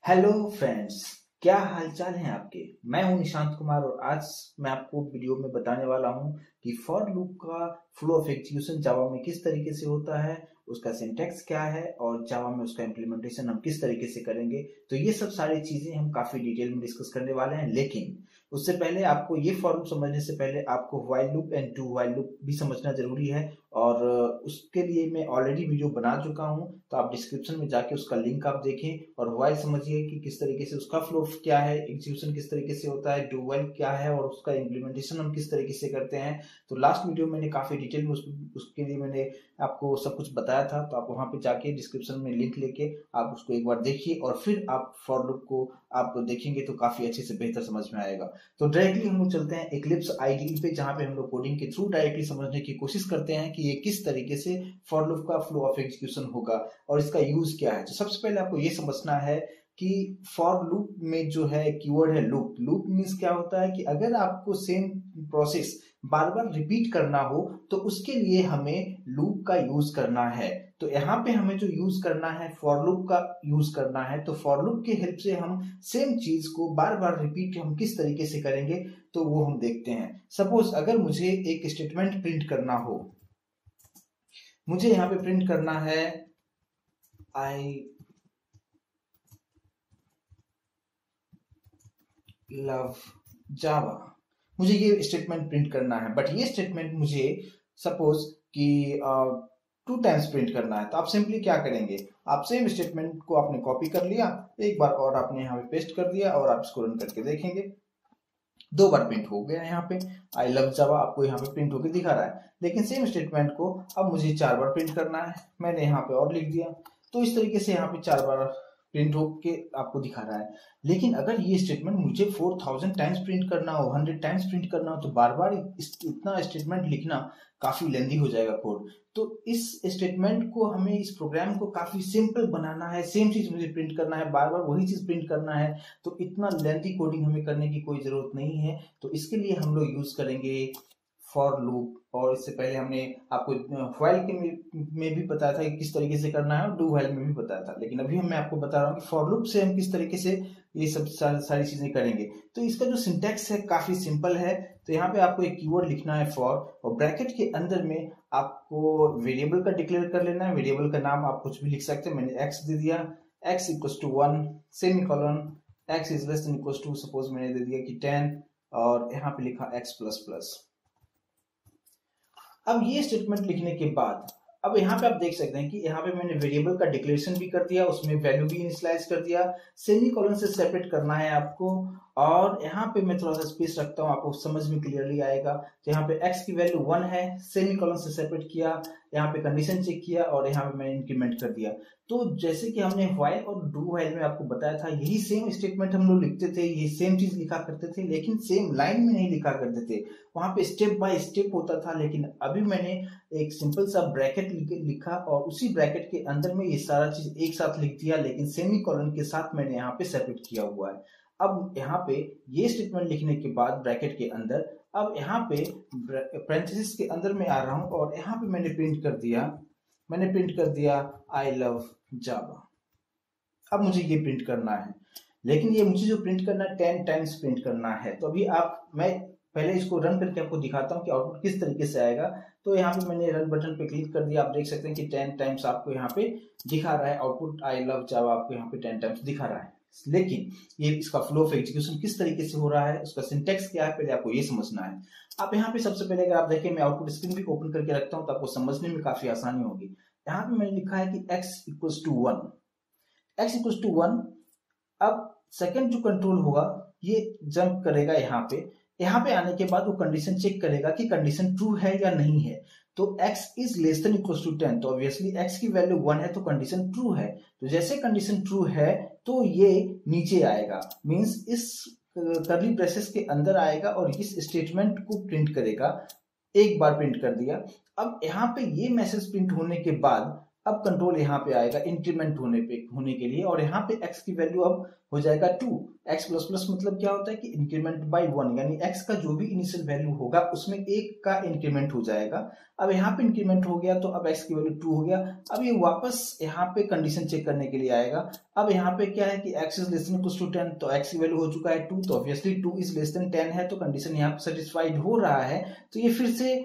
Hello friends. क्या हालचाल है आपके। मैं हूं निशांत कुमार और आज मैं आपको वीडियो में बताने वाला हूं कि फॉर लूप का फ्लो ऑफ एग्जीक्यूशन जावा में किस तरीके से होता है, उसका सिंटैक्स क्या है और जावा में उसका इम्प्लीमेंटेशन हम किस तरीके से करेंगे। तो ये सब सारी चीजें हम काफी डिटेल में डिस्कस करने वाले हैं, लेकिन उससे पहले आपको ये फॉर लूप समझने से पहले आपको while loop and do while loop भी समझना जरूरी है। और उसके लिए मैं ऑलरेडी वीडियो बना चुका हूं, तो आप डिस्क्रिप्शन में जाके उसका लिंक आप देखें और व्हाइल समझिए कि किस तरीके से उसका फ्लो क्या है, एग्जीक्यूशन किस तरीके से होता है, डू व्हाइल क्या है और उसका इम्प्लीमेंटेशन हम किस तरीके से करते हैं। तो लास्ट वीडियो मैंने काफी डिटेल में उसके लिए मैंने आपको सब कुछ बताया था, तो आप वहां पे जाके डिस्क्रिप्शन में लिंक लेके आप उसको एक बार देखिए और फिर आप फॉर लूप को आप देखेंगे तो काफी अच्छे से बेहतर समझ में आएगा। तो डायरेक्टली हम लोग चलते हैं इक्लिप्स आईडीई पे, जहां पे हम लोग कोडिंग के थ्रू डायरेक्टली समझने की कोशिश करते हैं कि ये किस तरीके से फॉर लूप का फ्लो ऑफ एग्जीक्यूशन होगा और इसका यूज क्या है। तो सबसे पहले आपको ये समझना है कि फॉर लूप में जो है कीवर्ड है लूप। लूप मीन्स क्या होता है कि अगर आपको सेम प्रोसेस बार बार रिपीट करना हो तो उसके लिए हमें लूप का यूज करना है। तो यहाँ पे हमें जो यूज करना है फॉर लूप का यूज करना है, तो फॉर लूप के हेल्प से हम सेम चीज को बार बार रिपीट हम किस तरीके से करेंगे तो वो हम देखते हैं। सपोज अगर मुझे एक स्टेटमेंट प्रिंट करना हो, मुझे यहाँ पे प्रिंट करना है आई लव जावा, मुझे ये स्टेटमेंट प्रिंट करना है, बट ये स्टेटमेंट मुझे सपोज कि 2 टाइम्स प्रिंट करना है। तो आप सिंपली क्या करेंगे, आप सेम स्टेटमेंट को आपने कॉपी कर लिया, एक बार और आपने यहाँ पे पेस्ट कर दिया और आप इसको रन करके देखेंगे 2 बार प्रिंट हो गया। यहाँ पे आई लव जावा आपको यहाँ पे प्रिंट होकर दिखा रहा है, लेकिन सेम स्टेटमेंट को अब मुझे 4 बार प्रिंट करना है। मैंने यहाँ पे और लिख दिया, तो इस तरीके से यहाँ पे 4 बार प्रिंट होके आपको दिखा रहा है। लेकिन अगर ये स्टेटमेंट मुझे 4000 टाइम्स प्रिंट करना हो, 100 टाइम्स प्रिंट करना हो, तो बार बार इतना स्टेटमेंट लिखना काफी लेंदी हो जाएगा कोड। तो इस स्टेटमेंट को हमें, इस प्रोग्राम को काफी सिंपल बनाना है। सेम चीज मुझे प्रिंट करना है, बार बार वही चीज प्रिंट करना है, तो इतना लेंथी कोडिंग हमें करने की कोई जरूरत नहीं है। तो इसके लिए हम लोग यूज करेंगे फॉर लूप। और इससे पहले हमने आपको व्हाइल के में भी बताया था कि किस तरीके से करना है और डू व्हाइल में भी बताया था, लेकिन अभी मैं आपको बता रहा हूँ कि फॉर लूप से हम किस तरीके से ये सब सारी चीजें करेंगे। तो इसका जो सिंटैक्स है काफी सिंपल है। तो यहाँ पे आपको एक कीवर्ड लिखना है फॉर, और ब्रैकेट के अंदर में आपको वेरिएबल का डिक्लेयर कर लेना है। वेरिएबल का नाम आप कुछ भी लिख सकते हैं, मैंने एक्स दे दिया, X equals to 1 semicolon, X is less than equals to suppose मैंने दे दिया कि 10 और यहाँ पे लिखा एक्स प्लस प्लस। अब ये स्टेटमेंट लिखने के बाद अब यहाँ पे आप देख सकते हैं कि यहाँ पे मैंने वेरिएबल का डिक्लेरेशन भी कर दिया, उसमें वैल्यू भी इनिशियलाइज कर दिया, सेमी कॉलन से सेपरेट करना है आपको। और यहाँ पे मैं थोड़ा सा स्पेस रखता हूँ, आपको समझ में क्लियरली आएगा। तो यहाँ पे x की वैल्यू 1 है, सेमी कॉलन से सेपरेट किया, यहाँ पे कंडीशन चेक किया और यहाँ पे मैंने इंक्रीमेंट कर दिया। तो जैसे कि हमने व्हाइल और डू व्हाइल में आपको बताया था, यही सेम स्टेटमेंट हम लोग लिखते थे, यही सेम चीज लिखा करते थे, लेकिन सेम लाइन में नहीं लिखा करते थे, वहां पे स्टेप बाय स्टेप होता था। लेकिन अभी मैंने एक सिंपल सा ब्रैकेट लिखा और उसी ब्रैकेट के अंदर में ये सारा चीज एक साथ लिख दिया, लेकिन सेमी कॉलन के साथ मैंने यहाँ पे सेपरेट किया हुआ है। अब यहाँ पे ये स्टेटमेंट लिखने के बाद ब्रैकेट के अंदर, अब यहाँ पे पैरेंथेसिस के अंदर में आ रहा हूँ और यहाँ पे मैंने प्रिंट कर दिया आई लव जावा। अब मुझे ये प्रिंट करना है, लेकिन ये मुझे जो प्रिंट करना है 10 टाइम्स प्रिंट करना है। तो अभी मैं पहले इसको रन करके आपको दिखाता हूँ कि आउटपुट किस तरीके से आएगा। तो यहाँ पे मैंने रन बटन पे क्लिक कर दिया, आप देख सकते हैं कि 10 टाइम्स आपको यहाँ पे दिखा रहा है आउटपुट आई लव जावा, आपको यहाँ पे 10 टाइम्स दिखा रहा है। लेकिन ये इसका फ्लो ऑफ एग्जीक्यूशन किस तरीके से हो रहा है, उसका सिंटेक्स क्या है, पहले आपको ये समझना है। आप यहाँ पे सबसे पहले अगर आप देखें, मैं आउटपुट स्क्रीन भी ओपन करके रखता हूँ तो आपको समझने में काफी आसानी होगी। यहाँ पे मैंने लिखा है कि x equals to 1, x equals to 1। अब सेकंड जो कंट्रोल होगा ये जंप करेगा यहाँ पे आने के बाद वो कंडीशन चेक करेगा कि कंडीशन ट्रू है या नहीं है। तो x is less than equals to 10, तो ऑब्वियसली x की वैल्यू 1 है तो कंडीशन ट्रू है। तो जैसे कंडीशन ट्रू है तो ये नीचे आएगा, मींस इस कर्ली ब्रेसेस के अंदर आएगा और इस स्टेटमेंट को प्रिंट करेगा। एक बार प्रिंट कर दिया। अब यहाँ पे ये मैसेज प्रिंट होने के बाद अब कंट्रोल यहाँ पे आएगा इंक्रीमेंट होने के लिए, और यहाँ पे x की वैल्यू अब हो जाएगा 2। x प्लस प्लस मतलब क्या होता है कि इंक्रीमेंट बाय 1, यानी x का जो भी इनिशियल वैल्यू होगा उसमें 1 का इंक्रीमेंट हो जाएगा। अब यहाँ पे इंक्रीमेंट हो गया तो अब x की वैल्यू 2 हो गया। अब ये वापस यहाँ पे कंडीशन चेक करने के लिए आएगा। अब यहाँ पे क्या है कि x is less than equal to 10, तो x की वैल्यू हो चुका है 2, तो ऑब्वियसली 2 इज लेस देन 10 है, तो कंडीशन यहाँ पे सेटिस्फाइड हो रहा है। तो ये फिर से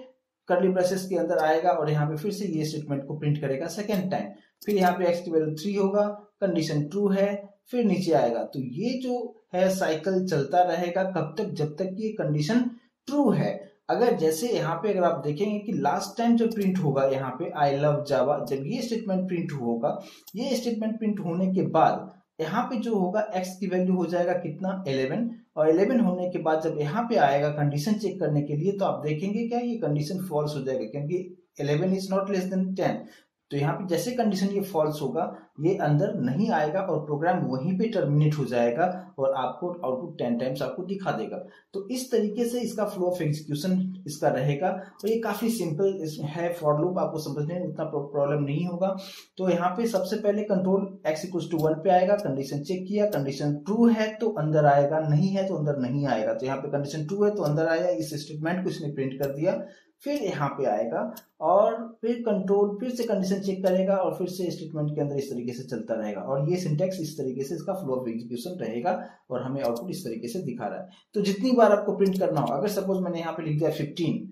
कर्ली ब्रेसेस के अंदर आएगा और यहाँ पे फिर से ये स्टेटमेंट को प्रिंट करेगा सेकेंड टाइम। फिर यहाँ पे x की वैल्यू 3 होगा, कंडीशन ट्रू है, फिर नीचे आएगा। तो ये जो है साइकिल चलता रहेगा कब तक, जब तक ये कंडीशन ट्रू है। अगर जैसे यहाँ पे अगर आप देखेंगे कि लास्ट टाइम जब प्रिंट होगा यहाँ पे आई लव जावा, जब ये स्टेटमेंट प्रिंट होगा, ये स्टेटमेंट प्रिंट होने के बाद यहाँ पे जो होगा x की वैल्यू हो जाएगा कितना 11, और 11 होने के बाद जब यहाँ पे आएगा कंडीशन चेक करने के लिए, तो आप देखेंगे क्या ये कंडीशन फॉल्स हो जाएगा, क्योंकि 11 इज नॉट लेस देन 10। तो यहाँ पे जैसे कंडीशन ये फॉल्स होगा, ये अंदर नहीं आएगा और प्रोग्राम वहीं पे टर्मिनेट हो जाएगा और आपको आउटपुट 10 टाइम्स आपको दिखा देगा। तो इस तरीके से इसका फ्लो ऑफ एग्जीक्यूशन इसका रहेगा, और ये काफी सिंपल है फॉर लूप, आपको समझने में उतना प्रॉब्लम नहीं होगा। तो यहाँ पे सबसे पहले कंट्रोल x इक्वल टू 1 पे आएगा, कंडीशन चेक किया, कंडीशन ट्रू है तो अंदर आएगा, नहीं है तो अंदर नहीं आएगा। तो यहाँ पे कंडीशन ट्रू है तो अंदर आया, इस स्टेटमेंट को इसने प्रिंट कर दिया। फिर यहाँ पे आएगा और फिर कंट्रोल फिर से कंडीशन चेक करेगा और फिर से स्टेटमेंट के अंदर इस तरीके से चलता रहेगा, और ये सिंटैक्स इस तरीके से इसका फ्लो ऑफ एग्जीक्यूशन रहेगा और हमें आउटपुट इस तरीके से दिखा रहा है। तो जितनी बार आपको प्रिंट करना हो, अगर सपोज मैंने यहाँ पे लिख दिया 15,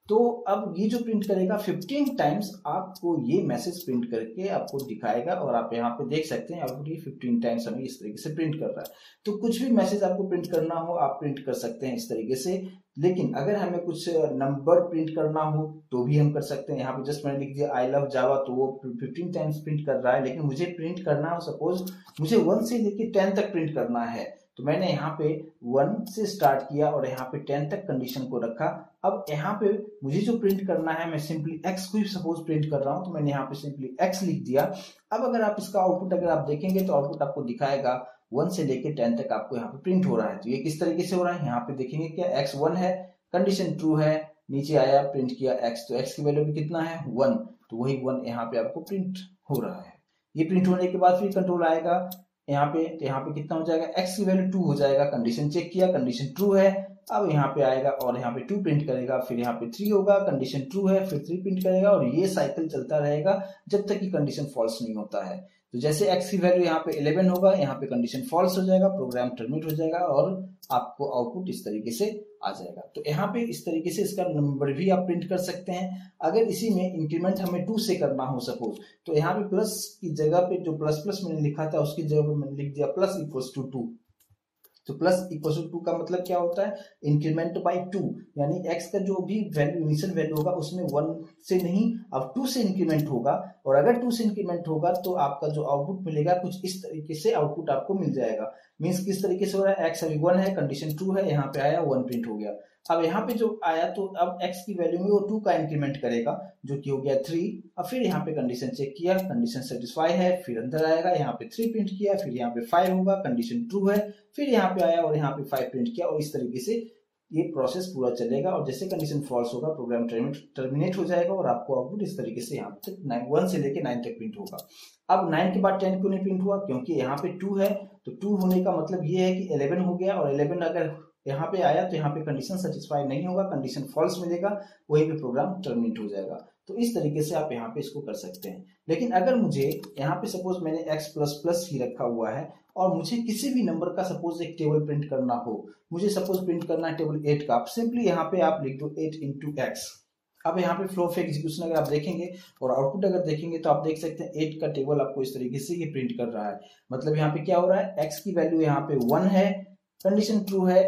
तो अब ये जो प्रिंट करेगा 15 टाइम्स आपको ये मैसेज प्रिंट करके आपको दिखाएगा, और आप यहाँ पे देख सकते हैं आउटपुट ये 15 टाइम्स हमें इस तरीके से प्रिंट कर रहा है। तो कुछ भी मैसेज आपको प्रिंट करना हो आप प्रिंट कर सकते हैं इस तरीके से। लेकिन अगर हमें कुछ नंबर प्रिंट करना हो तो भी हम कर सकते हैं। यहाँ पे जस्ट मैंने लिख दिया आई लव जावा, तो वो 15 टाइम्स प्रिंट कर रहा है, लेकिन मुझे प्रिंट करना हो, सपोज मुझे 1 से लेके 10 तक प्रिंट करना है, तो मैंने यहाँ पे 1 से स्टार्ट किया और यहाँ पे 10 तक कंडीशन को रखा। अब यहाँ पे मुझे जो प्रिंट करना है, मैं सिंपली x को ही सपोज प्रिंट कर रहा हूँ, तो मैंने यहाँ पे सिंपली x लिख दिया। अब अगर आप इसका आउटपुट अगर आप देखेंगे तो आउटपुट आपको दिखाएगा 1 से लेके 10 तक आपको यहाँ पे प्रिंट हो रहा है। तो ये किस तरीके से हो रहा है, यहाँ पे देखेंगे क्या x 1 है, कंडीशन ट्रू है, नीचे आया प्रिंट किया x, तो x की वैल्यू भी कितना है 1, तो वही 1 यहाँ पे आपको प्रिंट हो रहा है। ये प्रिंट होने के बाद फिर कंट्रोल आएगा यहाँ पे, तो यहाँ पे कितना हो जाएगा, x की वैल्यू 2 हो जाएगा, कंडीशन चेक किया, कंडीशन ट्रू है। अब यहाँ पे आएगा और यहाँ पे 2 प्रिंट करेगा, फिर यहाँ पे 3 होगा, कंडीशन ट्रू है, फिर 3 प्रिंट करेगा, और ये साइकिल चलता रहेगा जब तक कि कंडीशन फॉल्स नहीं होता है। तो जैसे x की वैल्यू यहाँ पे 11 होगा, यहाँ पे कंडीशन फॉल्स हो जाएगा, प्रोग्राम टर्मिनेट हो जाएगा और आपको आउटपुट इस तरीके से आ जाएगा। तो यहाँ पे इस तरीके से इसका नंबर भी आप प्रिंट कर सकते हैं। अगर इसी में इंक्रीमेंट हमें 2 से करना हो सपोज, तो यहाँ पे प्लस की जगह पे जो प्लस प्लस मैंने लिखा था उसकी जगह पे मैंने लिख दिया प्लस इक्वल्स टू 2। तो प्लस इक्वल टू 2 का मतलब क्या होता है, इंक्रीमेंट बाय 2, यानी x का जो भी वैल्यू इनिशियल वैल्यू होगा उसमें 1 से नहीं अब 2 से इंक्रीमेंट होगा, और अगर 2 से इंक्रीमेंट होगा तो आपका जो आउटपुट मिलेगा कुछ इस तरीके से आउटपुट आपको मिल जाएगा। मींस किस तरीके से हो रहा है, x अभी 1 है, कंडीशन ट्रू है, यहाँ पे आया 1 प्रिंट हो गया। अब यहाँ पे जो आया तो अब x की वैल्यू में वो 2 का इंक्रीमेंट करेगा जो कि हो गया 3। अब फिर यहाँ पे कंडीशन चेक किया, कंडीशन सेटिस्फाई है, फिर अंदर आएगा, यहाँ पे 3 प्रिंट किया, फिर यहाँ पे 5 होगा, कंडीशन ट्रू है, फिर यहाँ पे आया और यहाँ पे 5 प्रिंट किया, और इस तरीके से ये प्रोसेस पूरा चलेगा। और जैसे कंडीशन फॉल्स होगा प्रोग्राम टर्मिनेट हो जाएगा और आपको आउटपुट इस तरीके से यहाँ तक 1 से लेके 9 तक प्रिंट होगा। अब 9 के बाद 10 क्यों नहीं प्रिंट हुआ, क्योंकि यहाँ पे 2 है, तो 2 होने का मतलब ये है कि 11 हो गया, और 11 अगर यहाँ पे आया तो यहाँ पे कंडीशन सेटिस्फाई नहीं होगा, कंडीशन फॉल्स मिलेगा, वहीं पे प्रोग्राम टर्मिनेट हो जाएगा। तो इस तरीके से आप यहाँ पे इसको कर सकते हैं। लेकिन अगर मुझे यहाँ पे सपोज मैंने x प्लस प्लस ही रखा हुआ है और मुझे किसी भी नंबर का सपोज एक टेबल प्रिंट करना हो, मुझे सपोज प्रिंट करना है टेबल 8 का, आप सिंपली यहाँ पे आप लिख दो 8 इंटू x। अब यहाँ पे फ्लो ऑफ एग्जीक्यूशन अगर आप देखेंगे और आउटपुट अगर देखेंगे तो आप देख सकते हैं 8 का टेबल आपको इस तरीके से ये प्रिंट कर रहा है। मतलब यहाँ पे क्या हो रहा है, x की वैल्यू यहाँ पे 1 है, कंडीशन ट्रू है,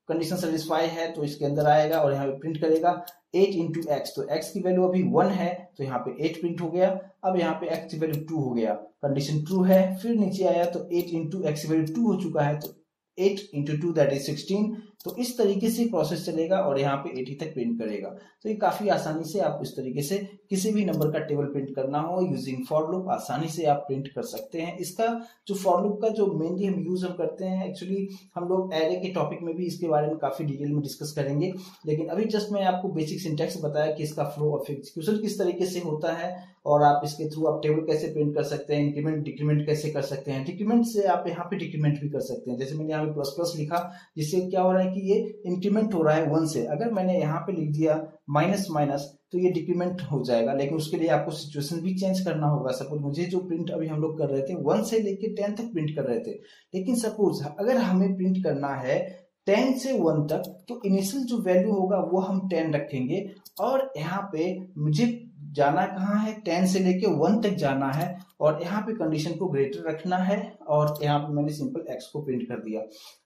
कंडीशन सेटिस्फाई है, तो इसके अंदर आएगा और यहाँ पे प्रिंट करेगा 8 इंटू एक्स। तो x की वैल्यू अभी 1 है तो यहाँ पे 8 प्रिंट हो गया। अब यहाँ पे x की वैल्यू 2 हो गया, कंडीशन ट्रू है, फिर नीचे आया तो 8 इंटू एक्स की वैल्यू 2 हो चुका है, तो 8 इंटू 2 दैट इज 16। तो इस तरीके से प्रोसेस चलेगा और यहाँ पे 80 तक प्रिंट करेगा। तो ये काफी आसानी से आप इस तरीके से किसी भी नंबर का टेबल प्रिंट करना हो यूजिंग फॉर लूप आसानी से आप प्रिंट कर सकते हैं। इसका जो फॉर लूप का जो मेनली हम यूज हम करते हैं, एक्चुअली हम लोग एरे के टॉपिक में भी इसके बारे में काफी डिटेल में डिस्कस करेंगे, लेकिन अभी जस्ट मैं आपको बेसिक सिंटैक्स बताया कि इसका फ्लो ऑफ एग्जीक्यूशन किस तरीके से होता है। और आप इसके थ्रू आप टेबल कैसे प्रिंट कर सकते हैं, इंक्रीमेंट डिक्रीमेंट कैसे कर सकते हैं। डिक्रीमेंट से आप यहाँ पे डिक्रीमेंट भी कर सकते हैं, जैसे मैंने यहाँ पे प्लस प्लस लिखा, जिससे क्या हो रहा है कि ये इंक्रीमेंट हो रहा है 1 से। अगर मैंने यहाँ पे लिख दिया माइनस माइनस तो ये डिक्रीमेंट हो जाएगा, लेकिन उसके लिए आपको सिचुएशन भी चेंज करना होगा। सपोज मुझे जो प्रिंट अभी हम लोग कर रहे थे 1 से लेके 10 तक प्रिंट कर रहे थे, लेकिन सपोज अगर हमें प्रिंट करना है 10 से 1 तक, तो इनिशियल जो वैल्यू होगा वो हम 10 रखेंगे, और यहाँ पे मुझे जाना कहाँ है, 10 से लेके 1 तक जाना है, और यहाँ पे कंडीशन को ग्रेटर रखना है, और यहाँ पे मैंने सिंपल x को प्रिंट कर दिया।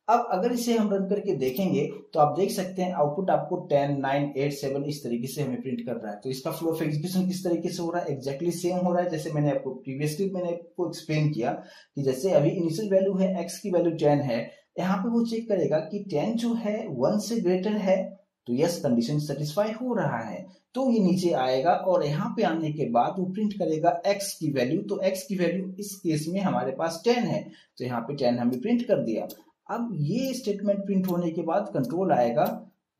अब अगर इसे हम रन करके देखेंगे तो आप देख सकते हैं आउटपुट आपको 10, 9, 8, 7 इस तरीके से हमें प्रिंट कर रहा है। तो इसका फ्लो ऑफ एग्जीक्यूशन किस तरीके से हो रहा है, एग्जैक्टली सेम हो रहा है जैसे मैंने आपको प्रीवियसली एक्सप्लेन किया कि जैसे अभी इनिशियल वैल्यू है x की वैल्यू 10 है, यहाँ पे वो चेक करेगा कि 10 जो है 1 से ग्रेटर है, तो यस कंडीशन सेटिस्फाई हो रहा है, तो ये नीचे आएगा, और यहाँ पे आने के बाद वो प्रिंट करेगा x की वैल्यू। तो x की वैल्यू इस केस में हमारे पास 10 है, तो यहाँ पे 10 हमने प्रिंट कर दिया। अब ये स्टेटमेंट प्रिंट होने के बाद कंट्रोल आएगा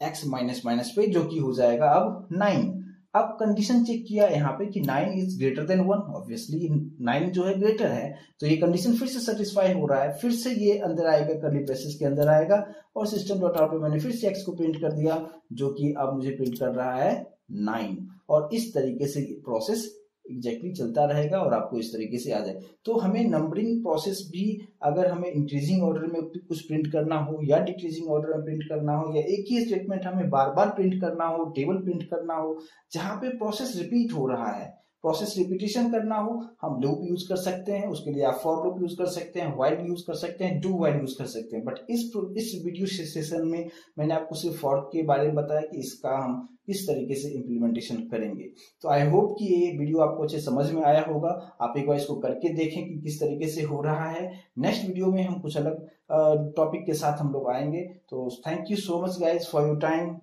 x माइनस माइनस पे, जो कि हो जाएगा अब 9। अब कंडीशन चेक किया यहाँ पे कि 9 इज ग्रेटर देन 1, ऑब्वियसली 9 जो है ग्रेटर है, तो ये कंडीशन फिर से सेटिस्फाई हो रहा है। फिर से ये अंदर आएगा, कर्ली ब्रेसेस के अंदर आएगा, और सिस्टम डॉट आउट पे मैंने फिर से x को प्रिंट कर दिया, जो कि अब मुझे प्रिंट कर रहा है 9। और इस तरीके से प्रोसेस एग्जैक्टली चलता रहेगा और आपको इस तरीके से आ जाए। तो हमें नंबरिंग प्रोसेस भी, अगर हमें इंक्रीजिंग ऑर्डर में कुछ प्रिंट करना हो या डिक्रीजिंग ऑर्डर में प्रिंट करना हो, या एक ही स्टेटमेंट हमें बार बार प्रिंट करना हो, टेबल प्रिंट करना हो जहां पे प्रोसेस रिपीट हो रहा है, प्रोसेस रिपीटेशन करना हो, हम लूप यूज कर सकते हैं। उसके लिए आप फॉर लूप यूज कर सकते हैं, व्हाइल यूज कर सकते हैं, डू व्हाइल यूज कर सकते हैं। बट इस वीडियो सेशन में मैंने आपको सिर्फ फॉर के बारे में बताया कि इसका हम किस तरीके से इम्प्लीमेंटेशन करेंगे। तो आई होप कि ये वीडियो आपको अच्छे समझ में आया होगा। आप एक बार इसको करके देखें कि किस तरीके से हो रहा है। नेक्स्ट वीडियो में हम कुछ अलग टॉपिक के साथ हम लोग आएंगे। तो thank you so much guys for your time.